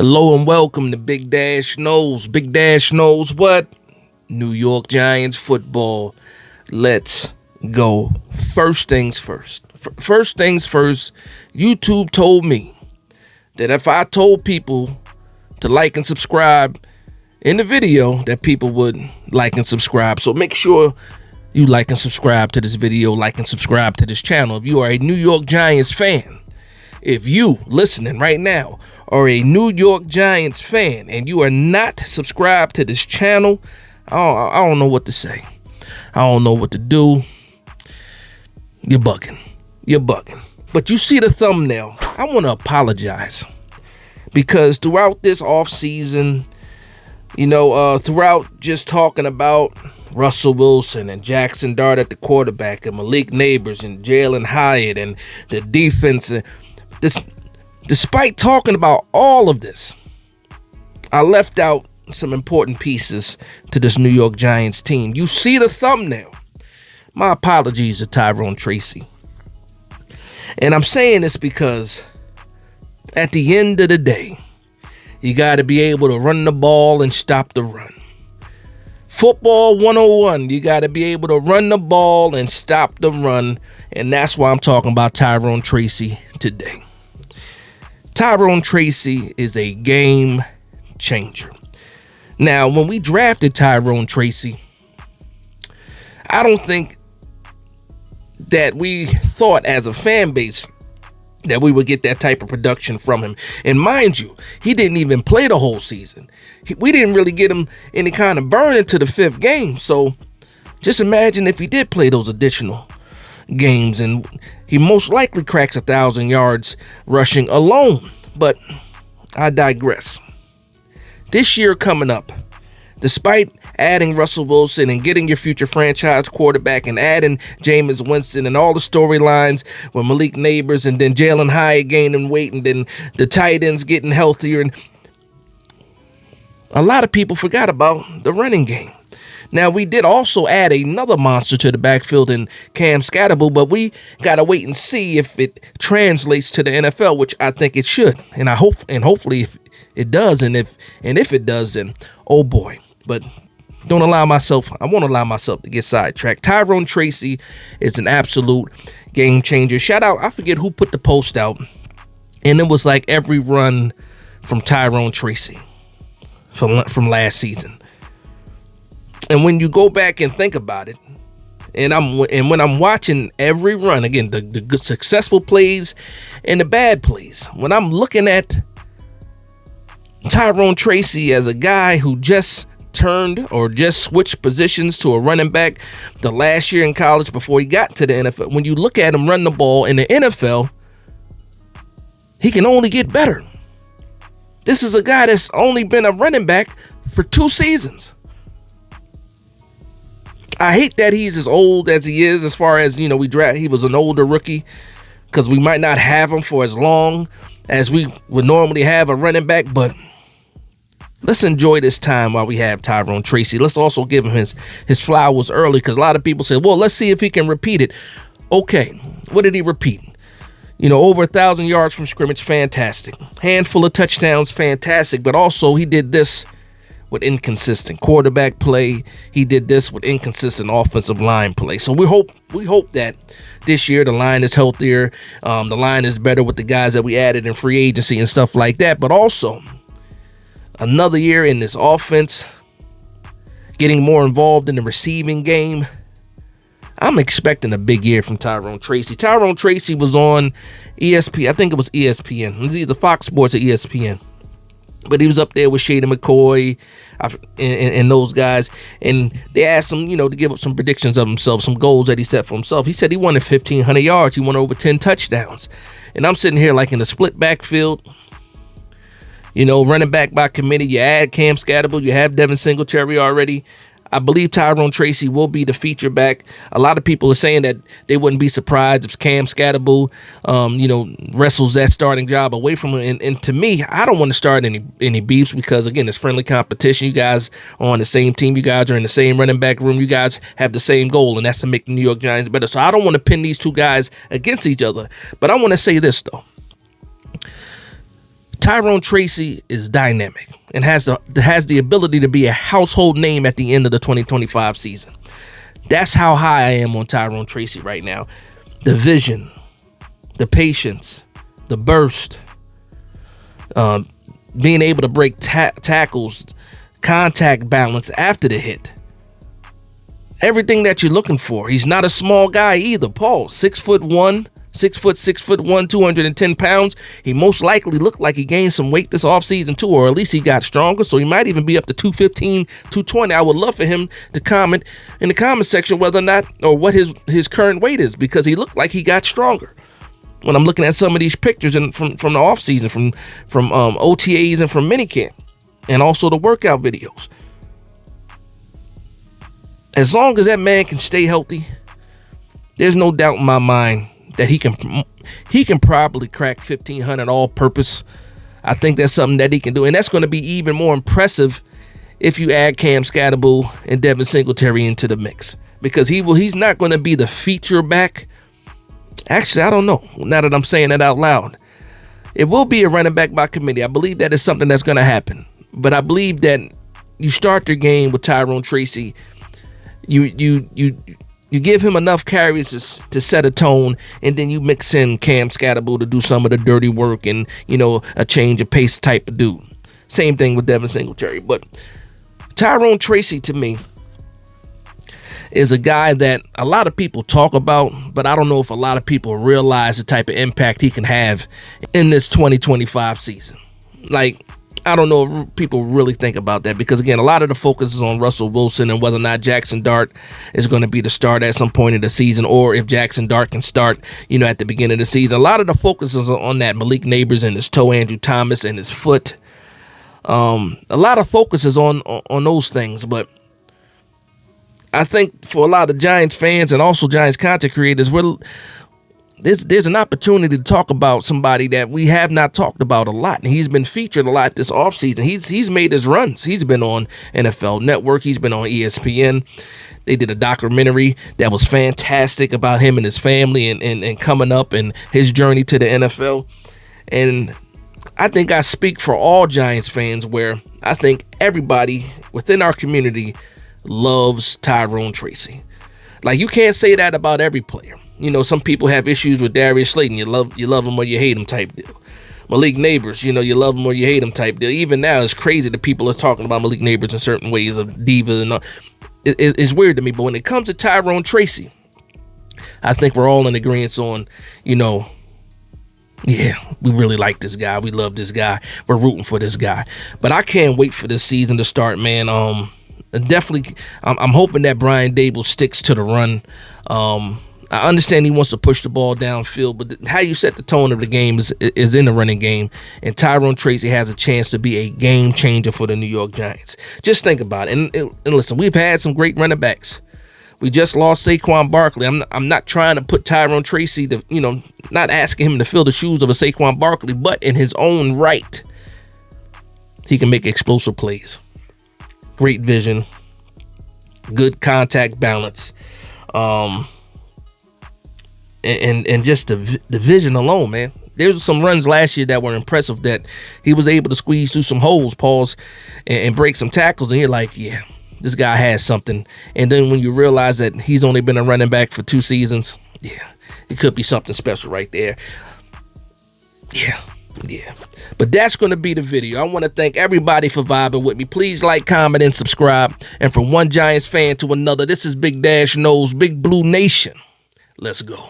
Hello and welcome to Big Dash Knows. Big Dash knows what? New York Giants football. Let's go. First things first. First things first, YouTube told me that if I told people to like and subscribe in the video, that people would like and subscribe. So make sure you like and subscribe to this video, like and subscribe to this channel. If you are a New York Giants fan, if you listening right now are a New York Giants fan and you are not subscribed to this channel, I don't know what to say. I don't know what to do. You're bugging. You're bugging. But you see the thumbnail. I want to apologize because throughout this offseason, throughout just talking about Russell Wilson and Jackson Dart at the quarterback and Malik Neighbors and Jalen Hyatt and the defense, despite talking about all of this, I left out some important pieces to this New York Giants team. You see the thumbnail. My apologies to Tyrone Tracy. And I'm saying this because at the end of the day, you got to be able to run the ball and stop the run. Football 101, you got to be able to run the ball and stop the run. And that's why I'm talking about Tyrone Tracy today. Tyrone Tracy is a game changer. Now, when we drafted Tyrone Tracy, I don't think that we thought as a fan base that we would get that type of production from him. And mind you, he didn't even play the whole season. We didn't really get him any kind of burn into the fifth game. So just imagine if he did play those additional games, and he most likely cracks 1,000 yards rushing alone. But I digress. This year coming up, despite adding Russell Wilson and getting your future franchise quarterback and adding Jameis Winston and all the storylines with Malik Neighbors and then Jalen Hyatt gaining weight and then the tight ends getting healthier, and a lot of people forgot about the running game. Now, we did also add another monster to the backfield in Cam Scatterbull, but we got to wait and see if it translates to the NFL, which I think it should. And hopefully if it does, and if it does, then oh boy. But I won't allow myself to get sidetracked. Tyrone Tracy is an absolute game changer. Shout out, I forget who put the post out, and it was like every run from Tyrone Tracy from last season. And when you go back and think about it, and when I'm watching every run, again, the good successful plays and the bad plays, when I'm looking at Tyrone Tracy as a guy who just turned or just switched positions to a running back the last year in college before he got to the NFL, when you look at him run the ball in the NFL, he can only get better. This is a guy that's only been a running back for 2 seasons. I hate that he's as old as he is, as far as, he was an older rookie, because we might not have him for as long as we would normally have a running back, but let's enjoy this time while we have Tyrone Tracy. Let's also give him his flowers early, because a lot of people say, well, let's see if he can repeat it. Okay, what did he repeat? Over 1,000 yards from scrimmage, fantastic. Handful of touchdowns, fantastic. But also he did this with inconsistent quarterback play. He did this with inconsistent offensive line play. So we hope that this year the line is healthier. The line is better with the guys that we added in free agency and stuff like that. But also another year in this offense, getting more involved in the receiving game. I'm expecting a big year from Tyrone Tracy. Tyrone Tracy was on ESPN. I think it was ESPN. It was either Fox Sports or ESPN. But he was up there with Shady McCoy and those guys. And they asked him, to give up some predictions of himself, some goals that he set for himself. He said he wanted 1,500 yards. He wanted over 10 touchdowns. And I'm sitting here like in the split backfield, running back by committee. You add Cam Scatterbull. You have Devin Singletary already. I believe Tyrone Tracy will be the feature back. A lot of people are saying that they wouldn't be surprised if Cam Scatterbull, wrestles that starting job away from him. And to me, I don't want to start any beefs because, again, it's friendly competition. You guys are on the same team. You guys are in the same running back room. You guys have the same goal, and that's to make the New York Giants better. So I don't want to pin these two guys against each other. But I want to say this, though. Tyrone Tracy is dynamic and has the ability to be a household name at the end of the 2025 season. That's how high I am on Tyrone Tracy right now. The vision, the patience, the burst, being able to break tackles, contact balance after the hit. Everything that you're looking for. He's not a small guy either. Paul, 6'1", 6'1", 210 pounds. He most likely looked like he gained some weight this offseason too, or at least he got stronger. So he might even be up to 215, 220. I would love for him to comment in the comment section whether or not, or what his current weight is, because he looked like he got stronger. When I'm looking at some of these pictures from the offseason, from OTAs and from minicamp, and also the workout videos. As long as that man can stay healthy, there's no doubt in my mind that he can probably crack 1,500 all-purpose. I think that's something that he can do, and that's going to be even more impressive if you add Cam Scatterbull and Devin Singletary into the mix, because he's not going to be the feature back. Actually, I don't know. Now that I'm saying that out loud, it will be a running back by committee. I believe that is something that's going to happen, but I believe that you start your game with Tyrone Tracy. You give him enough carries to set a tone, and then you mix in Cam Scatterbull to do some of the dirty work and, a change of pace type of dude. Same thing with Devin Singletary. But Tyrone Tracy, to me, is a guy that a lot of people talk about, but I don't know if a lot of people realize the type of impact he can have in this 2025 season. Like, I don't know if people really think about that, because, again, a lot of the focus is on Russell Wilson and whether or not Jackson Dart is going to be the start at some point in the season, or if Jackson Dart can start, at the beginning of the season. A lot of the focus is on that Malik Neighbors and his toe, Andrew Thomas, and his foot. A lot of focus is on those things, but I think for a lot of Giants fans and also Giants content creators, there's an opportunity to talk about somebody that we have not talked about a lot. And he's been featured a lot this offseason. He's made his runs. He's been on NFL Network. He's been on ESPN. They did a documentary that was fantastic about him and his family and coming up and his journey to the NFL. And I think I speak for all Giants fans, where I think everybody within our community loves Tyrone Tracy. Like, you can't say that about every player. Some people have issues with Darius Slayton. You love him or you hate him type deal. Malik Neighbors, you love him or you hate him type deal. Even now, it's crazy that people are talking about Malik Neighbors in certain ways of diva and all. It's weird to me. But when it comes to Tyrone Tracy, I think we're all in agreement on, yeah, we really like this guy. We love this guy. We're rooting for this guy. But I can't wait for this season to start, man. Definitely, I'm hoping that Brian Dable sticks to the run. I understand he wants to push the ball downfield, but how you set the tone of the game is in the running game, and Tyrone Tracy has a chance to be a game changer for the New York Giants. Just think about it. And listen, we've had some great running backs. We just lost Saquon Barkley. I'm not trying to put Tyrone Tracy to, not asking him to fill the shoes of a Saquon Barkley, but in his own right, he can make explosive plays. Great vision, good contact balance. And just the vision alone, man. There's some runs last year that were impressive, that he was able to squeeze through some holes, pause, and break some tackles. And you're like, yeah, this guy has something. And then when you realize that he's only been a running back for 2 seasons, yeah, it could be something special right there. Yeah. But that's going to be the video. I want to thank everybody for vibing with me. Please like, comment, and subscribe. And from one Giants fan to another, this is Big Dash Knows, Big Blue Nation. Let's go.